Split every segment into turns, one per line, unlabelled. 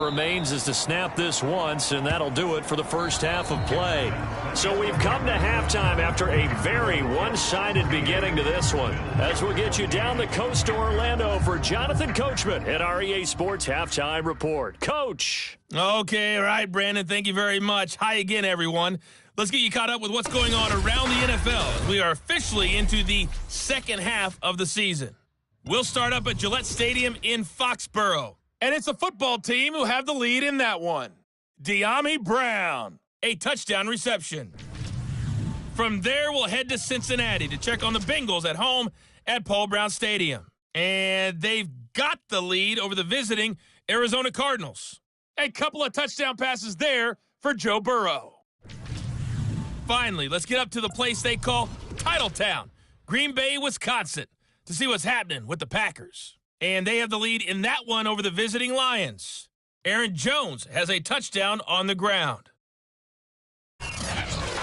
Remains is to snap this once, and that'll do it for the first half of play. So we've come to halftime after a very one-sided beginning to this one. As we'll get you down the coast to Orlando for Jonathan Coachman at our EA Sports Halftime Report. Coach.
Okay, all right, Brandon, thank you very much. Hi again, everyone. Let's get you caught up with what's going on around the NFL as we are officially into the second half of the season. We'll start up at Gillette Stadium in Foxborough. And it's a football team who have the lead in that one. De'Ami Brown, a touchdown reception. From there, we'll head to Cincinnati to check on the Bengals at home at Paul Brown Stadium. And they've got the lead over the visiting Arizona Cardinals. A couple of touchdown passes there for Joe Burrow. Finally, let's get up to the place they call Titletown, Green Bay, Wisconsin, to see what's happening with the Packers. And they have the lead in that one over the visiting Lions. Aaron Jones has a touchdown on the ground.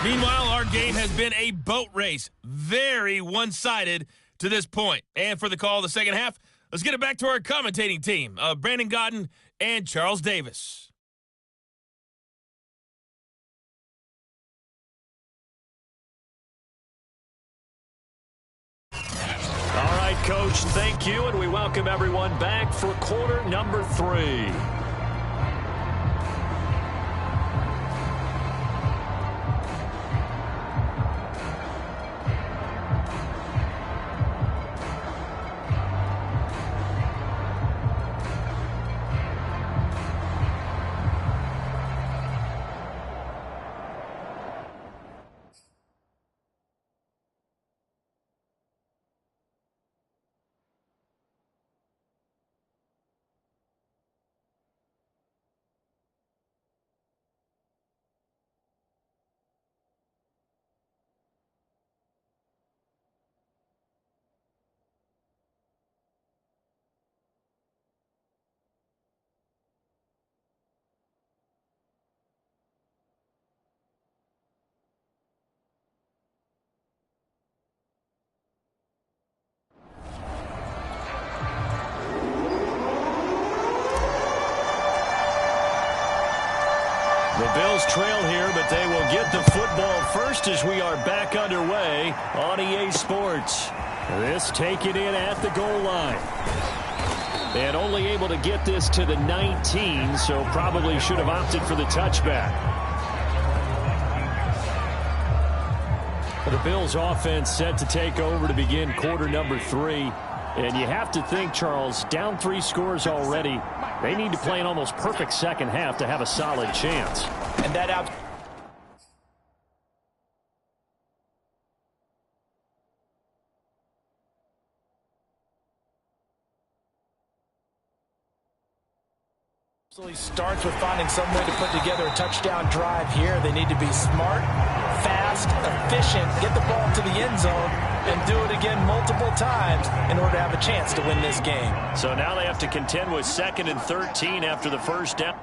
Meanwhile, our game has been a boat race. Very one-sided to this point. And for the call of the second half, let's get it back to our commentating team of Brandon Godden and Charles Davis.
All right, Coach, thank you, and we welcome everyone back for quarter number 3. The Bills trail here, but they will get the football first as we are back underway on EA Sports. This taken in at the goal line. And only able to get this to the 19, so probably should have opted for the touchback. The Bills offense set to take over to begin quarter number 3. And you have to think, Charles, down 3 scores already. They need to play an almost perfect second half to have a solid chance.
And that out. Absolutely starts with finding some way to put together a touchdown drive here. They need to be smart, fast, efficient, get the ball to the end zone, and do it again multiple times in order to have a chance to win this game.
So now they have to contend with 2nd and 13 after the first down.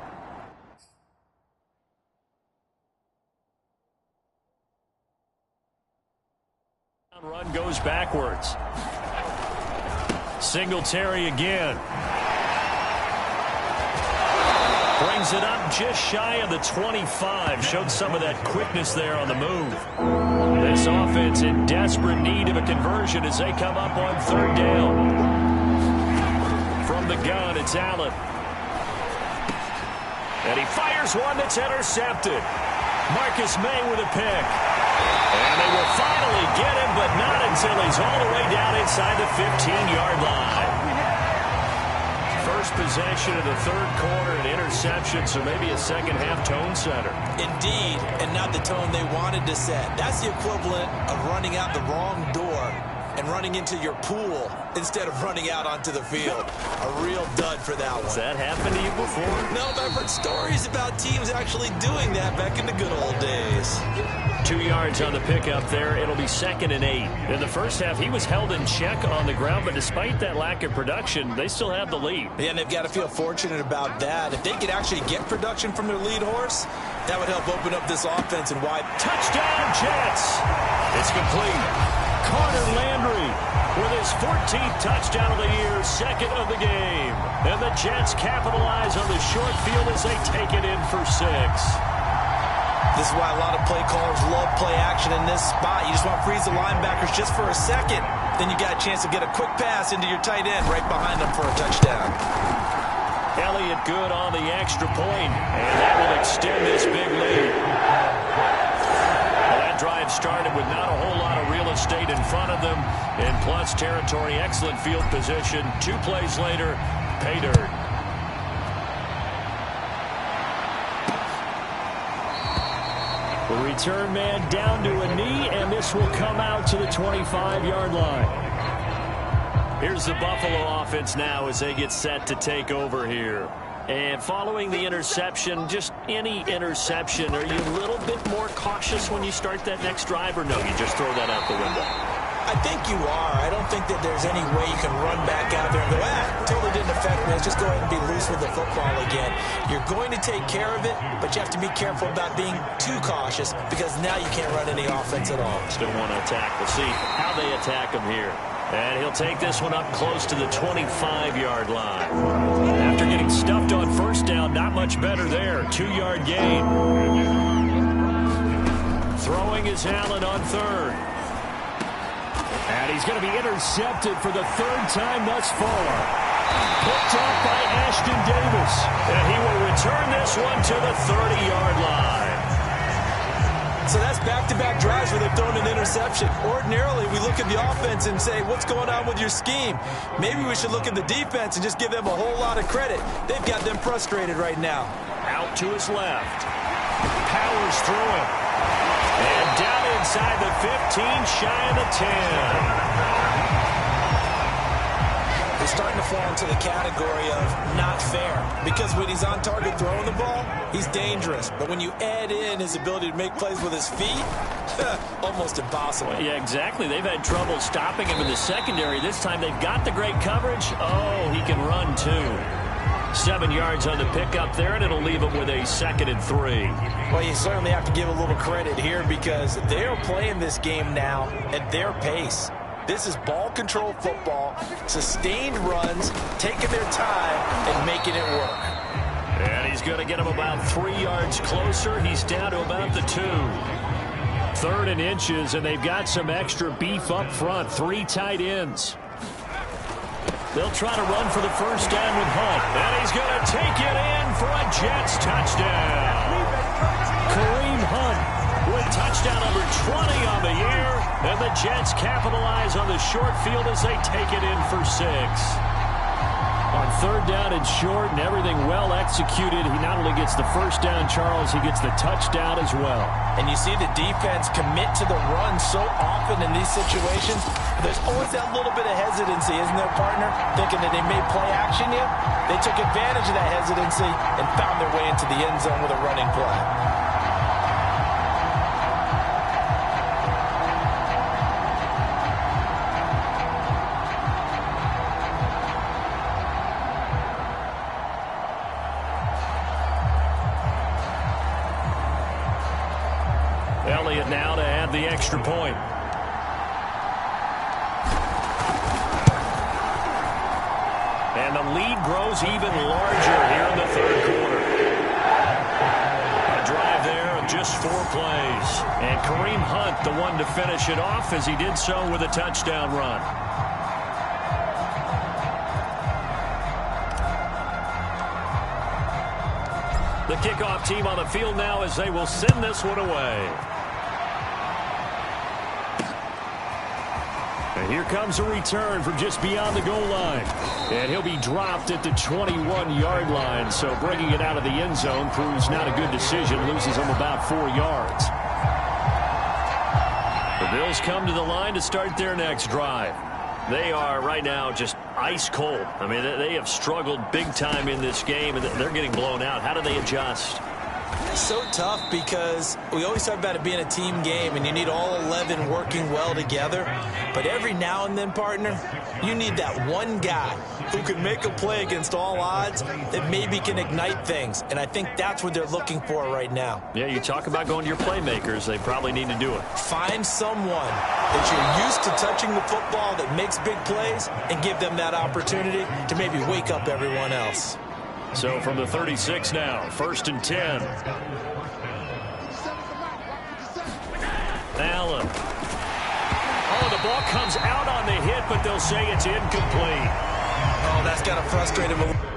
Run goes backwards. Singletary again. Brings it up just shy of the 25. Showed some of that quickness there on the move. This offense in desperate need of a conversion as they come up on 3rd down. From the gun, it's Allen. And he fires one that's intercepted. Marcus May with a pick. And they will finally get him, but not until he's all the way down inside the 15-yard line. First possession of the 3rd quarter, an interception, so maybe a second-half tone setter.
Indeed, and not the tone they wanted to set. That's the equivalent of running out the wrong door and running into your pool instead of running out onto the field. A real dud for that one.
Has that happened to you before?
No, but I've heard stories about teams actually doing that back in the good old days.
2 yards on the pickup there. It'll be 2nd and 8. In the first half, he was held in check on the ground, but despite that lack of production, they still have the lead.
Yeah, and they've got to feel fortunate about that. If they could actually get production from their lead horse, that would help open up this offense and wide.
Touchdown, Jets! It's complete. cornered Landry with his 14th touchdown of the year, second of the game. And the Jets capitalize on the short field as they take it in for 6.
This is why a lot of play callers love play action in this spot. You just want to freeze the linebackers just for a second. Then you got a chance to get a quick pass into your tight end right behind them for a touchdown.
Elliott good on the extra point, and that will extend this big lead. Well, that drive started with not a whole lot of real estate in front of them. In plus territory, excellent field position. 2 plays later, pay dirt. The return man down to a knee, and this will come out to the 25-yard line. Here's the Buffalo offense now as they get set to take over here. And following the interception, just any interception, are you a little bit more cautious when you start that next drive, or no, you just throw that out the window?
I think you are. I don't think that there's any way you can run back out there and go, totally didn't affect me. Let's just go ahead and be loose with the football again. You're going to take care of it, but you have to be careful about being too cautious because now you can't run any offense at all.
Still want to attack. We'll see how they attack him here. And he'll take this one up close to the 25-yard line. After getting stuffed on first down, not much better there. 2-yard gain. Throwing is Allen on third. And he's going to be intercepted for the 3rd time thus far. Picked off by Ashton Davis. And he will return this one to the 30-yard line.
So that's back-to-back drives where they've thrown an interception. Ordinarily, we look at the offense and say, what's going on with your scheme? Maybe we should look at the defense and just give them a whole lot of credit. They've got them frustrated right now.
Out to his left. Powers through it. And down inside the 15, shy of the 10.
He's starting to fall into the category of not fair. Because when he's on target throwing the ball, he's dangerous. But when you add in his ability to make plays with his feet, almost impossible.
Well, yeah, exactly. They've had trouble stopping him in the secondary. This time they've got the great coverage. Oh, he can run too. 7 yards on the pickup there, and it'll leave him with a 2nd and 3.
Well, you certainly have to give a little credit here because they're playing this game now at their pace. This is ball control football, sustained runs, taking their time and making it work.
And he's going to get him about 3 yards closer. He's down to about the 2. 3rd and inches, and they've got some extra beef up front. 3 tight ends. They'll try to run for the first down with Hunt. And he's going to take it in for a Jets touchdown. Kareem Hunt with touchdown number 20 on the year. And the Jets capitalize on the short field as they take it in for 6. On 3rd down and short and everything well executed, he not only gets the first down, Charles, he gets the touchdown as well. And you see the defense commit to the run so often in these situations. There's always that little bit of hesitancy, isn't there, partner? Thinking that they may play action you. They took advantage of that hesitancy and found their way into the end zone with a running play. Elliott now to add the extra point. And the lead grows even larger here in the 3rd quarter. A drive there of just 4 plays. And Kareem Hunt, the one to finish it off, as he did so with a touchdown run. The kickoff team on the field now as they will send this one away. And here comes a return from just beyond the goal line. And he'll be dropped at the 21-yard line. So bringing it out of the end zone proves not a good decision. Loses him about 4 yards. The Bills come to the line to start their next drive. They are right now just ice cold. I mean, they have struggled big time in this game, and they're getting blown out. How do they adjust?
So tough because we always talk about it being a team game and you need all 11 working well together. But every now and then, partner, you need that one guy who can make a play against all odds that maybe can ignite things. And I think that's what they're looking for right now.
Yeah, you talk about going to your playmakers. They probably need to do it.
Find someone that you're used to touching the football that makes big plays and give them that opportunity to maybe wake up everyone else.
So from the 36 now, 1st and 10. Allen. Oh, the ball comes out on the hit, but they'll say it's incomplete.
Oh, that's got to frustrate him a little.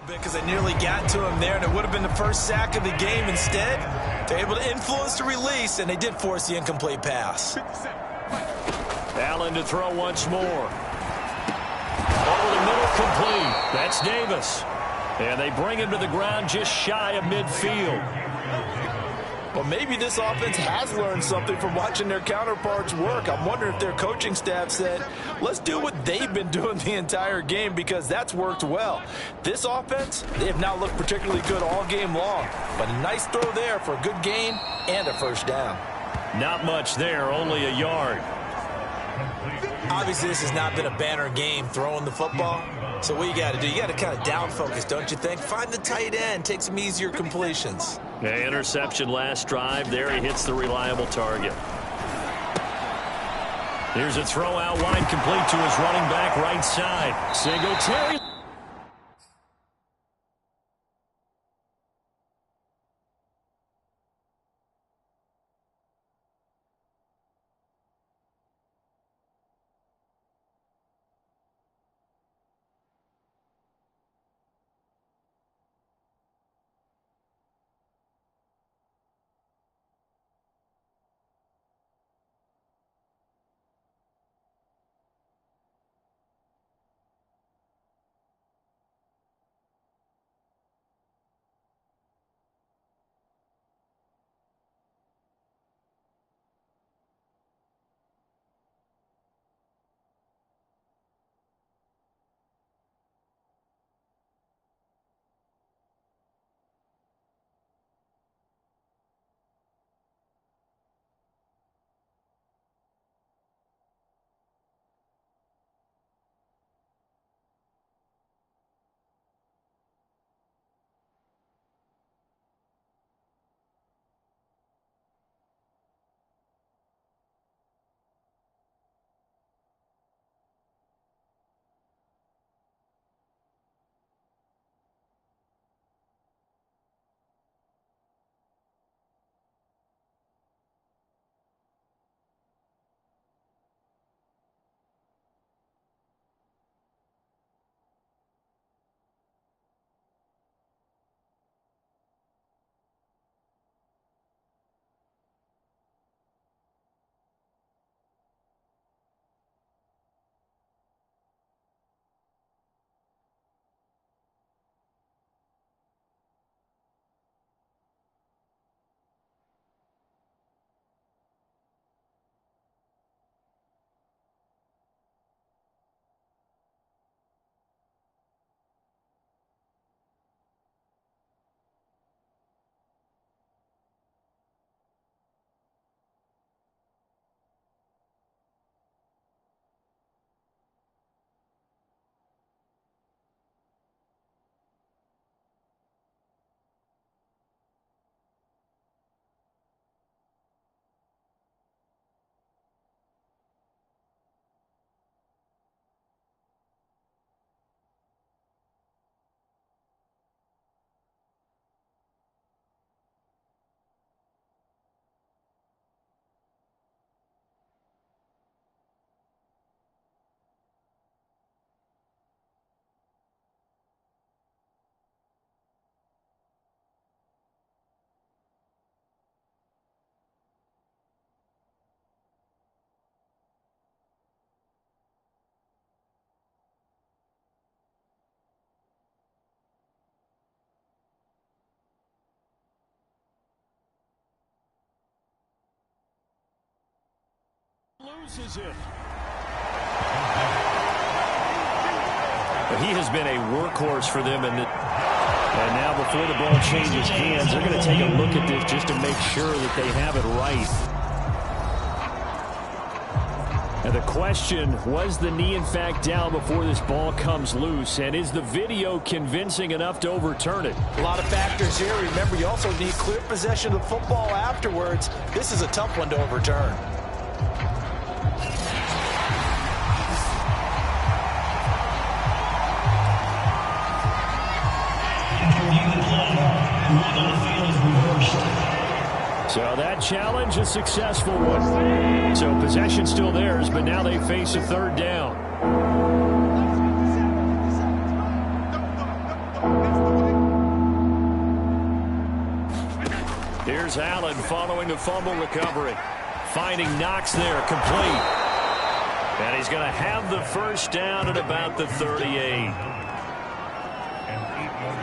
bit because they nearly got to him there, and it would have been the first sack of the game. Instead, they're able to influence the release, and they did force the incomplete pass.
Allen to throw once more. Over the middle, complete. That's Davis. And they bring him to the ground just shy of midfield.
Well, maybe this offense has learned something from watching their counterparts work. I'm wondering if their coaching staff said, let's do what they've been doing the entire game, because that's worked well. This offense, they have not looked particularly good all game long. But a nice throw there for a good gain and a first down.
Not much there, only a yard.
Obviously, this has not been a banner game throwing the football. So what you got to do, you got to kind of down focus, don't you think? Find the tight end, take some easier completions.
Yeah, interception last drive. There he hits the reliable target. Here's a throw out wide, complete to his running back right side. Singletary. Loses it. But he has been a workhorse for them, and now before the ball changes hands, they're going to take a look at this just to make sure that they have it right. And the question, was the knee in fact down before this ball comes loose? And is the video convincing enough to overturn it?
A lot of factors here. Remember, you also need clear possession of the football afterwards. This is a tough one to overturn.
So that challenge, a successful one. So possession still theirs, but now they face a third down. Here's Allen following the fumble recovery. Finding Knox there, complete. And he's going to have the first down at about the 38.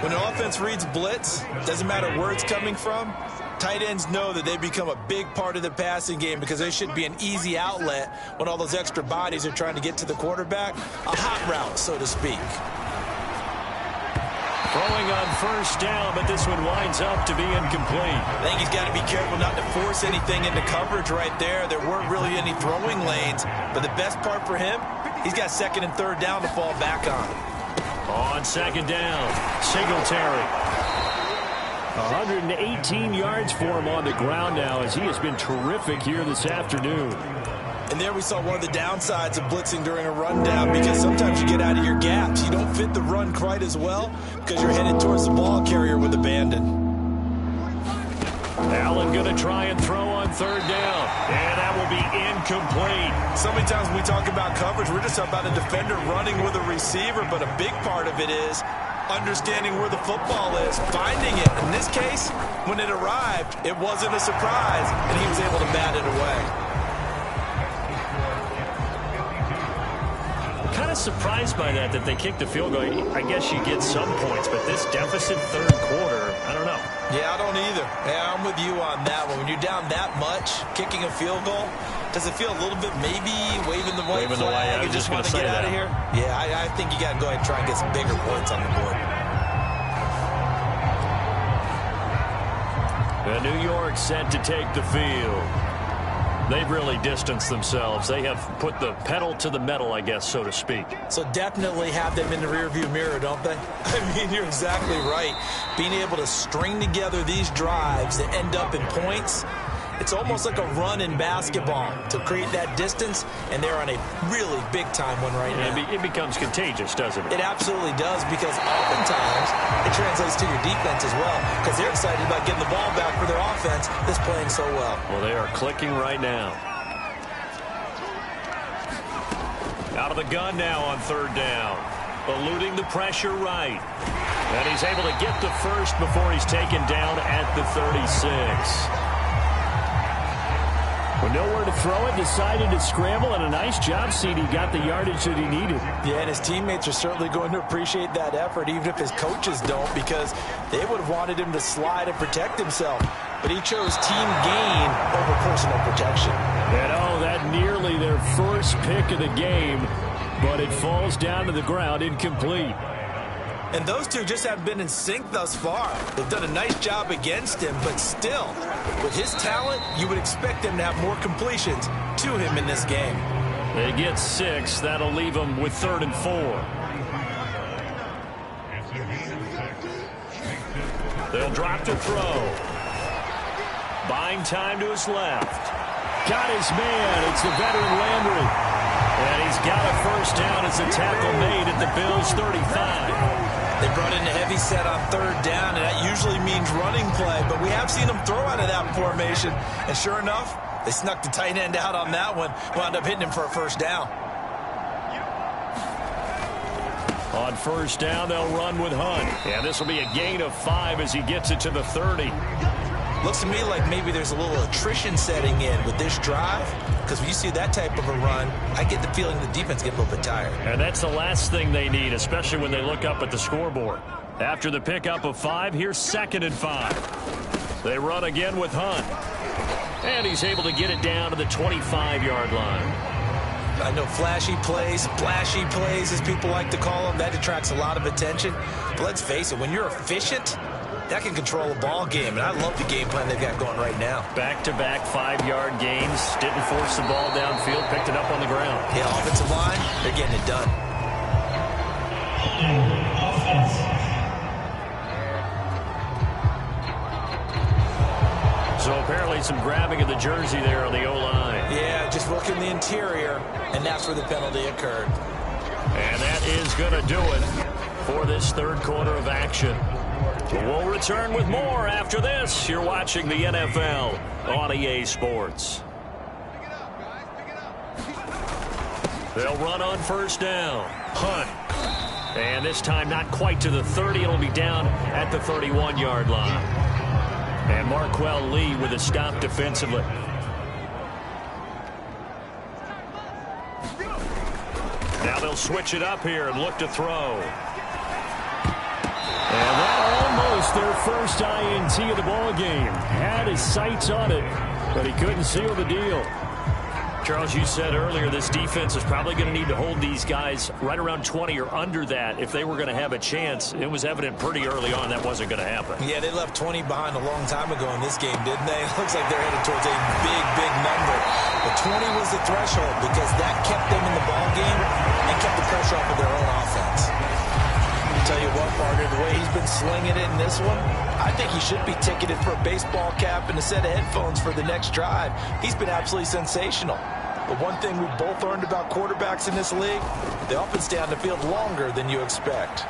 When an offense reads blitz, doesn't matter where it's coming from, tight ends know that they become a big part of the passing game because they should be an easy outlet when all those extra bodies are trying to get to the quarterback. A hot route, so to speak.
Throwing on first down, but this one winds up to be incomplete.
I think he's got to be careful not to force anything into coverage right there. There weren't really any throwing lanes, but the best part for him, he's got second and third down to fall back on.
On second down, Singletary. 118 yards for him on the ground now as he has been terrific here this afternoon.
And there we saw one of the downsides of blitzing during a rundown because sometimes you get out of your gaps. You don't fit the run quite as well because you're headed towards the ball carrier with abandon.
Allen going to try and throw on third down. And that will be incomplete.
So many times when we talk about coverage, we're just talking about a defender running with a receiver, but a big part of it is understanding where the football is, finding it. In this case, when it arrived, it wasn't a surprise, and he was able to bat it away.
Kind of surprised by that they kicked the field goal. I guess you get some points, but this deficit third quarter, I don't know.
Yeah, I don't either. Yeah, I'm with you on that one. When you're down that much, kicking a field goal, does it feel a little bit maybe waving the white flag and just want to get out of here? Yeah, I think you got to go ahead and try and get some bigger points on the board.
New York set to take the field. They've really distanced themselves. They have put the pedal to the metal, I guess, so to speak.
So definitely have them in the rearview mirror, don't they? I mean, you're exactly right. Being able to string together these drives that end up in points, it's almost like a run in basketball to create that distance, and they're on a really big-time one right now.
It becomes contagious, doesn't it?
It absolutely does, because oftentimes it translates to your defense as well, because they're excited about getting the ball back for their offense that's playing so well.
Well, they are clicking right now. Out of the gun now on third down. Eluding the pressure right. And he's able to get the first before he's taken down at the 36. With nowhere to throw it, decided to scramble, and a nice job, CD. Got the yardage that he needed.
Yeah, and his teammates are certainly going to appreciate that effort, even if his coaches don't, because they would have wanted him to slide and protect himself. But he chose team gain over personal protection.
And that nearly their first pick of the game, but it falls down to the ground incomplete.
And those two just haven't been in sync thus far. They've done a nice job against him, but still, with his talent, you would expect him to have more completions to him in this game.
They get 6. That'll leave them with 3rd and 4. They'll drop to throw. Buying time to his left. Got his man. It's the veteran Landry. And he's got a first down as a tackle made at the Bills' 35.
They brought in a heavy set on third down, and that usually means running play, but we have seen them throw out of that formation, and sure enough, they snuck the tight end out on that one, wound up hitting him for a first down.
On first down, they'll run with Hunt, and this will be a gain of 5 as he gets it to the 30.
Looks to me like maybe there's a little attrition setting in with this drive, because when you see that type of a run, I get the feeling the defense gets a little bit tired.
And that's the last thing they need, especially when they look up at the scoreboard. After the pickup of 5, here's 2nd and 5. They run again with Hunt. And he's able to get it down to the 25-yard line.
I know flashy plays, splashy plays, as people like to call them, that attracts a lot of attention. But let's face it, when you're efficient, that can control a ball game, and I love the game plan they've got going right now.
Back-to-back 5-yard gains. Didn't force the ball downfield. Picked it up on the ground.
Yeah, offensive line, they're getting it done.
So apparently some grabbing of the jersey there on the O-line.
Yeah, just working the interior, and that's where the penalty occurred.
And that is going to do it for this third quarter of action. We'll return with more after this. You're watching the NFL on EA Sports. They'll run on first down. Hunt. And this time not quite to the 30. It'll be down at the 31-yard line. And Marquell Lee with a stop defensively. Now they'll switch it up here and look to throw. And that almost their first INT of the ball game. Had his sights on it, but he couldn't seal the deal. Charles, you said earlier this defense is probably going to need to hold these guys right around 20 or under that if they were going to have a chance. It was evident pretty early on that wasn't going to happen.
Yeah, they left 20 behind a long time ago in this game, didn't they? It looks like they're headed towards a big, big number. But 20 was the threshold because that kept them in the ball game and kept the pressure off of their own offense. I'll tell you what, partner, the way he's been slinging it in this one, I think he should be ticketed for a baseball cap and a set of headphones for the next drive. He's been absolutely sensational. But one thing we both learned about quarterbacks in this league, they often stay on the field longer than you expect.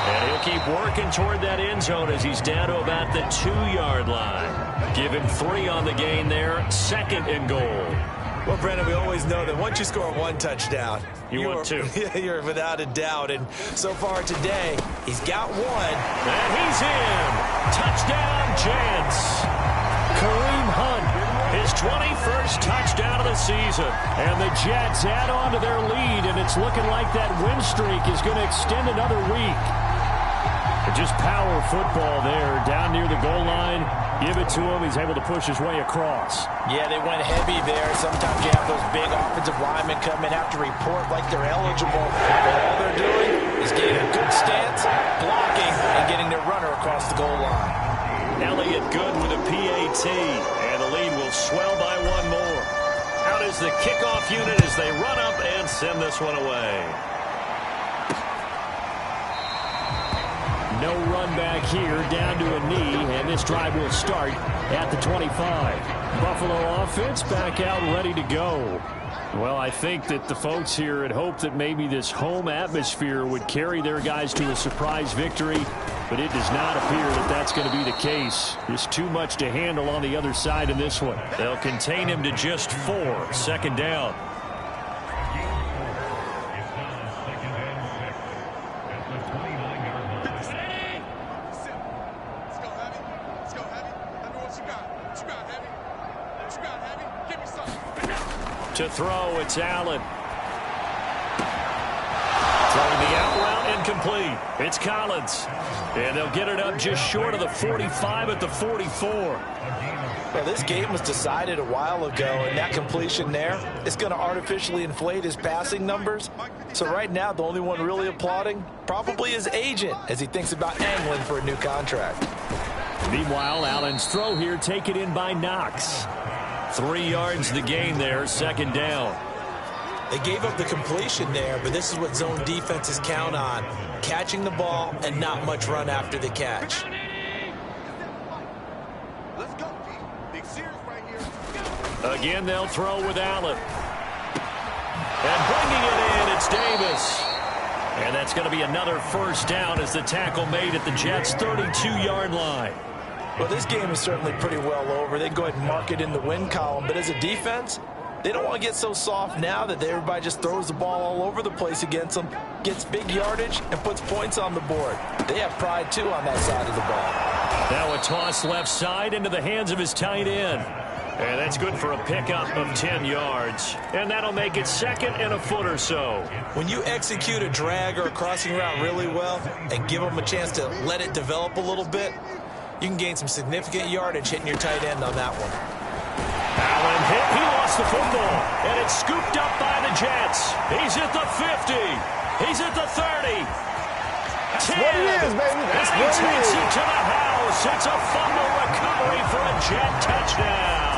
And he'll keep working toward that end zone as he's down to about the 2-yard line. Give him 3 on the gain there, 2nd and goal.
Well, Brandon, we always know that once you score 1 touchdown,
you want 2.
You're without a doubt. And so far today, he's got 1.
And he's in. Touchdown, Jets. Kareem Hunt, his 21st touchdown of the season. And the Jets add on to their lead, and it's looking like that win streak is going to extend another week. Just power football there, down near the goal line. Give it to him. He's able to push his way across.
Yeah, they went heavy there. Sometimes you have those big offensive linemen come in, have to report like they're eligible. But all they're doing is getting a good stance, blocking, and getting their runner across the goal line.
Elliott good with a PAT, and the lead will swell by 1 more. Out is the kickoff unit as they run up and send this one away. No run back here, down to a knee, and this drive will start at the 25. Buffalo offense back out ready to go. Well, I think that the folks here had hoped that maybe this home atmosphere would carry their guys to a surprise victory, but it does not appear that that's going to be the case. There's too much to handle on the other side in this one. They'll contain him to just 4, 2nd down. To throw, it's Allen. Throwing the out route incomplete. It's Collins. And they'll get it up just short of the 45 at the 44.
Well, this game was decided a while ago, and that completion there is going to artificially inflate his passing numbers. So right now, the only one really applauding probably his agent as he thinks about angling for a new contract.
Meanwhile, Allen's throw here taken in by Knox. 3 yards the gain there, 2nd down.
They gave up the completion there, but this is what zone defenses count on. Catching the ball and not much run after the catch.
Again, they'll throw with Allen. And bringing it in, it's Davis. And that's going to be another 1st down as the tackle made at the Jets' 32-yard line.
Well, this game is certainly pretty well over. They can go ahead and mark it in the win column. But as a defense, they don't want to get so soft now that everybody just throws the ball all over the place against them, gets big yardage, and puts points on the board. They have pride, too, on that side of the ball.
Now a toss left side into the hands of his tight end. And that's good for a pickup of 10 yards. And that'll make it 2nd and a foot or so.
When you execute a drag or a crossing route really well and give them a chance to let it develop a little bit, you can gain some significant yardage hitting your tight end on that one.
Allen hit. He lost the football. And it's scooped up by the Jets. He's at the 50. He's at the 30.
That's what it is, baby. That's
and he
what it
takes
is.
it to the house. It's a fumble recovery for a Jet touchdown.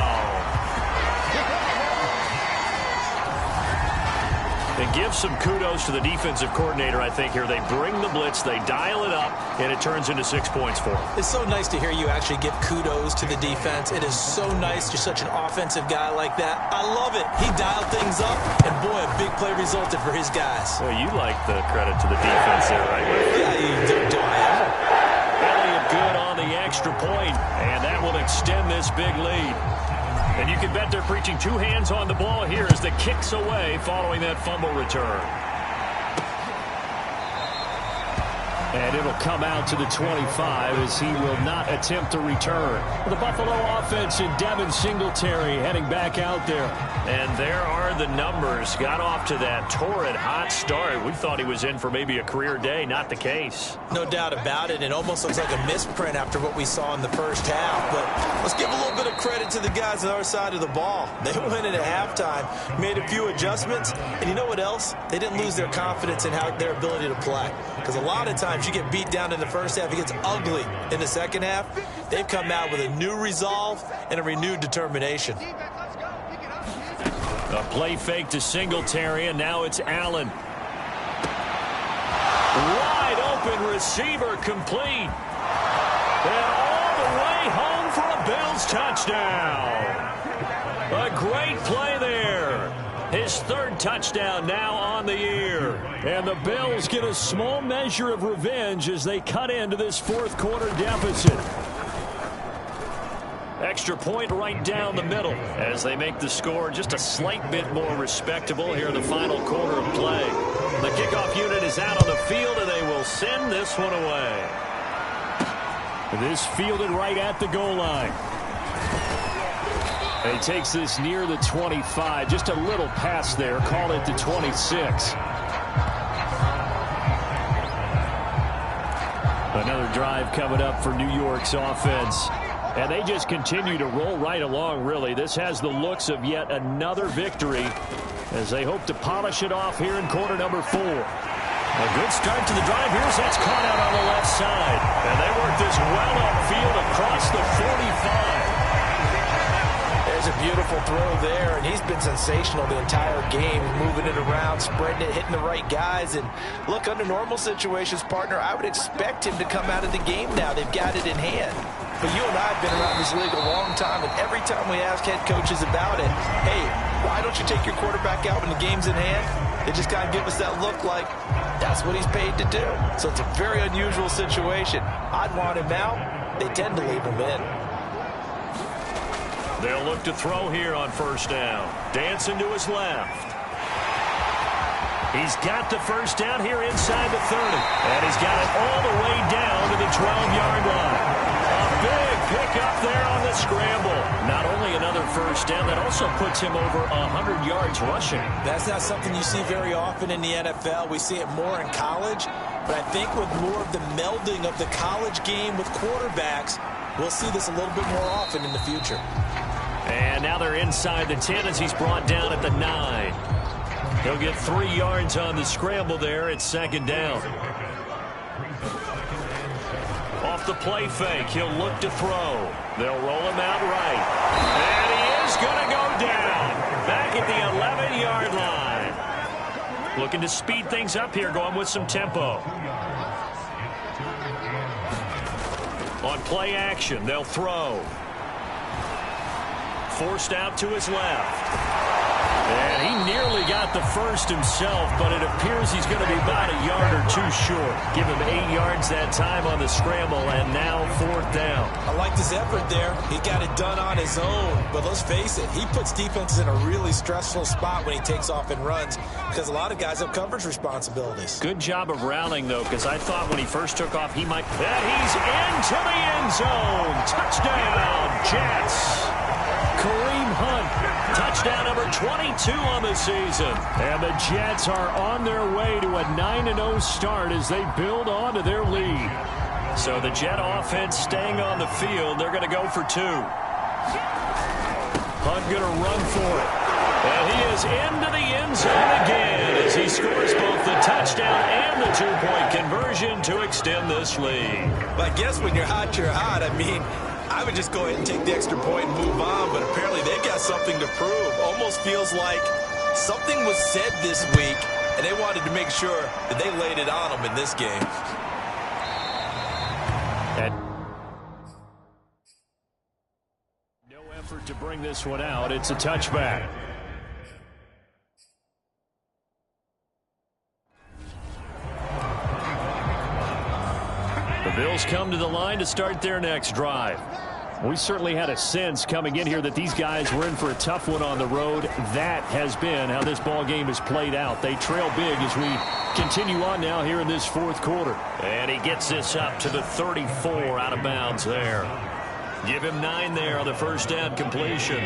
And give some kudos to the defensive coordinator, I think, here. They bring the blitz, they dial it up, and it turns into 6 points for them.
It's so nice to hear you actually give kudos to the defense. It is so nice. You're such an offensive guy like that. I love it. He dialed things up, and boy, a big play resulted for his guys.
Well, you like the credit to the defense there, right?
Yeah, do I ever?
Elliott good on the extra point, and that will extend this big lead. And you can bet they're preaching 2 hands on the ball here as the kick's away following that fumble return. And it'll come out to the 25 as he will not attempt to return. The Buffalo offense and Devin Singletary heading back out there.
And there are the numbers. Got off to that torrid hot start. We thought he was in for maybe a career day. Not the case.
No doubt about it. It almost looks like a misprint after what we saw in the first half. But let's give a little bit of credit to the guys on our side of the ball. They went in at halftime, made a few adjustments, and you know what else? They didn't lose their confidence in their ability to play. Because a lot of times you get beat down in the first half, it gets ugly in the second half. They've come out with a new resolve and a renewed determination.
A play fake to Singletary, and now it's Allen. Wide open receiver complete. And all the way home for a Bills touchdown. A great play there. His third touchdown now on the year. And the Bills get a small measure of revenge as they cut into this fourth quarter deficit. Extra point right down the middle as they make the score just a slight bit more respectable here in the final quarter of play. The kickoff unit is out on the field, and they will send this one away. This fielded right at the goal line. He takes this near the 25. Just a little pass there. Call it the 26. Another drive coming up for New York's offense. And they just continue to roll right along, really. This has the looks of yet another victory as they hope to polish it off here in quarter number 4. A good start to the drive. Here's that's caught out on the left side. And they work this well upfield across the 45.
There's a beautiful throw there, and he's been sensational the entire game, moving it around, spreading it, hitting the right guys. And look, under normal situations, partner, I would expect him to come out of the game now. They've got it in hand. But you and I have been around this league a long time, and every time we ask head coaches about it, hey, why don't you take your quarterback out when the game's in hand? They just kind of give us that look like that's what he's paid to do. So it's a very unusual situation. I'd want him out. They tend to leave him in.
They'll look to throw here on first down. Dancing to his left. He's got the first down here inside the 30. And he's got it all the way down to the 12-yard line. A big pickup there on the scramble. Not only another first down, that also puts him over 100 yards rushing.
That's not something you see very often in the NFL. We see it more in college. But I think with more of the melding of the college game with quarterbacks, we'll see this a little bit more often in the future.
And now they're inside the 10 as he's brought down at the 9. He'll get 3 yards on the scramble there. It's second down. Off the play fake, he'll look to throw. They'll roll him out right. And he is going to go down. Back at the 11-yard line. Looking to speed things up here, going with some tempo. On play action, they'll throw. Forced out to his left. And he nearly got the first himself, but it appears he's going to be about a yard or two short. Give him 8 yards that time on the scramble, and now fourth down.
I like this effort there. He got it done on his own. But let's face it, he puts defenses in a really stressful spot when he takes off and runs because a lot of guys have coverage responsibilities.
Good job of rallying, though, because I thought when he first took off, he might... And he's into the end zone. Touchdown, Jets. Kareem Hunt, touchdown number 22 on the season. And the Jets are on their way to a 9-0 start as they build on to their lead. So the Jet offense staying on the field. They're going to go for 2. Hunt going to run for it. And he is into the end zone again as he scores both the touchdown and the 2-point conversion to extend this lead.
But I guess when you're hot, you're hot. I mean, I would just go ahead and take the extra point and move on, but apparently they've got something to prove. Almost feels like something was said this week, and they wanted to make sure that they laid it on them in this game.
And no effort to bring this one out. It's a touchback. The Bills come to the line to start their next drive.
We certainly had a sense coming in here that these guys were in for a tough one on the road. That has been how this ball game has played out. They trail big as we continue on now here in this fourth quarter.
And he gets this up to the 34, out of bounds there. Give him 9 there on the first down completion.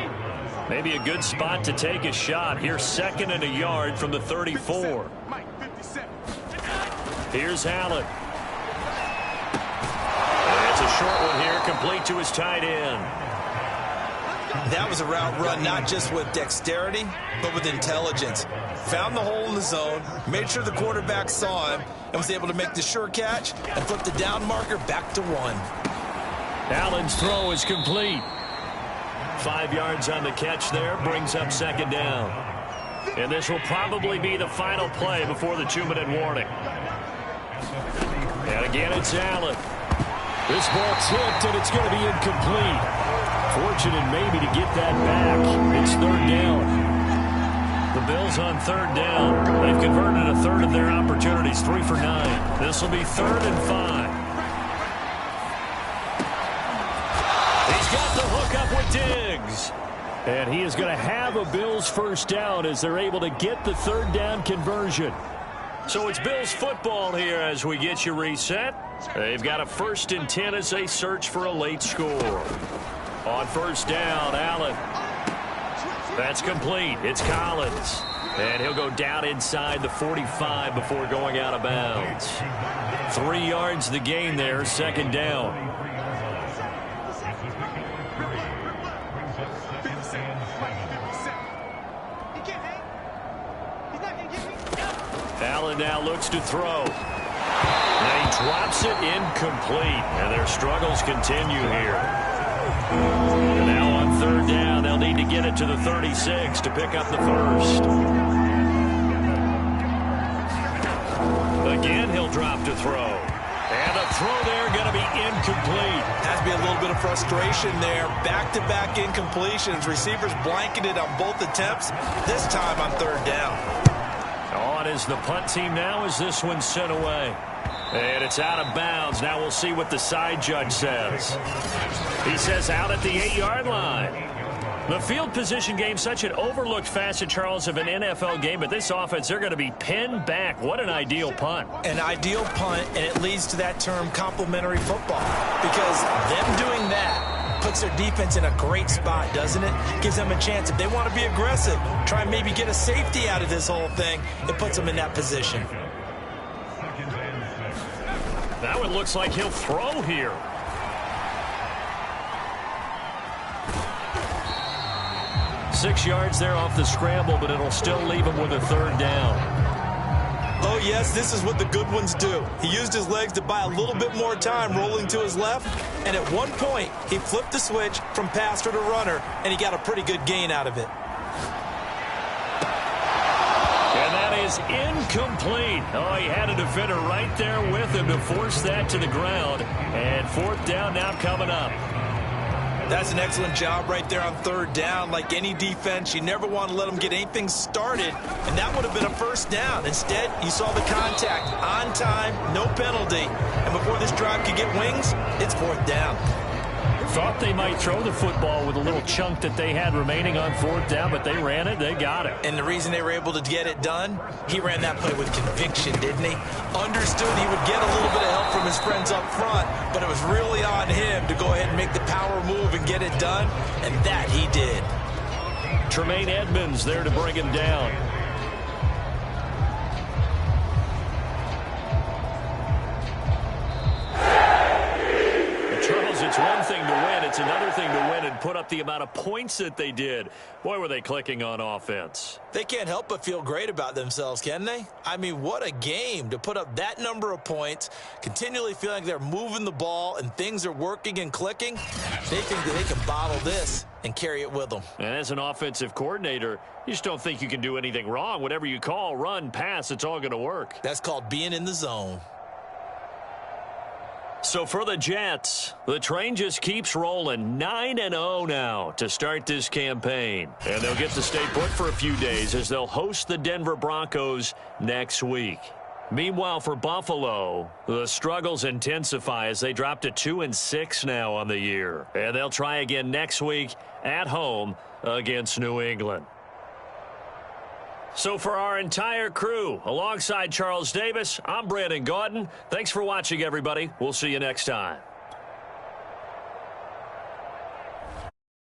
Maybe a good spot to take a shot. Here's 2nd and a yard from the 34. Here's Allen. It's a short one here, complete to his tight end.
That was a route run not just with dexterity, but with intelligence. Found the hole in the zone, made sure the quarterback saw him, and was able to make the sure catch and flip the down marker back to 1.
Allen's throw is complete. 5 yards on the catch there, brings up 2nd down. And this will probably be the final play before the 2-minute warning. And again, it's Allen. This ball tipped, and it's going to be incomplete. Fortunate maybe to get that back. It's 3rd down. The Bills on 3rd down. They've converted a third of their opportunities, 3 for 9. This will be 3rd and 5. He's got the hook up with Diggs. And he is going to have a Bills first down as they're able to get the 3rd down conversion. So it's Bills football here as we get you reset. They've got a 1st and 10 as they search for a late score. On 1st down, Allen. That's complete. It's Collins. And he'll go down inside the 45 before going out of bounds. 3 yards the gain there, 2nd down. Allen now looks to throw. And he drops it incomplete. And their struggles continue here. And now on 3rd down, they'll need to get it to the 36 to pick up the first. Again, he'll drop to throw. And the throw there going to be incomplete.
Has to be a little bit of frustration there. Back-to-back incompletions. Receivers blanketed on both attempts. This time on 3rd down.
On is the punt team now as this one's sent away. And it's out of bounds. Now we'll see what the side judge says. He says out at the 8-yard line. The field position game, such an overlooked facet, Charles, of an NFL game, but this offense, they're going to be pinned back. What an ideal punt.
An ideal punt, and it leads to that term complementary football. Because them doing that puts their defense in a great spot, doesn't it? Gives them a chance. If they want to be aggressive, try and maybe get a safety out of this whole thing, it puts them in that position.
Now it looks like he'll throw here. Six yards there off the scramble, but it'll still leave him with a 3rd down.
Oh, yes, this is what the good ones do. He used his legs to buy a little bit more time rolling to his left, and at one point, he flipped the switch from passer to runner, and he got a pretty good gain out of it.
And that is incomplete. Oh, he had a defender right there with him to force that to the ground. And 4th down now coming up.
That's an excellent job right there on 3rd down. Like any defense, you never want to let them get anything started, and that would have been a first down. Instead, you saw the contact on time, no penalty, and before this drive could get wings, it's 4th down.
Thought they might throw the football with a little chunk that they had remaining on 4th down, but they ran it, they got it.
And the reason they were able to get it done, he ran that play with conviction, didn't he? Understood he would get a little bit of help from his friends up front, but it was really on him to go ahead and make the power move and get it done, and that he did.
Tremaine Edmonds there to bring him down. Charles, it's one thing to win. It's another thing to win and put up the amount of points that they did. Boy, were they clicking on offense.
They can't help but feel great about themselves, can they? I mean, what a game to put up that number of points, continually feeling like they're moving the ball and things are working and clicking. They think that they can bottle this and carry it with them.
And as an offensive coordinator, you just don't think you can do anything wrong. Whatever you call, run, pass, it's all going to work.
That's called being in the zone.
So for the Jets, the train just keeps rolling. 9-0 now to start this campaign. And they'll get to stay put for a few days as they'll host the Denver Broncos next week. Meanwhile, for Buffalo, the struggles intensify as they drop to 2-6 now on the year. And they'll try again next week at home against New England. So for our entire crew, alongside Charles Davis, I'm Brandon Gaudin. Thanks for watching, everybody. We'll see you next time.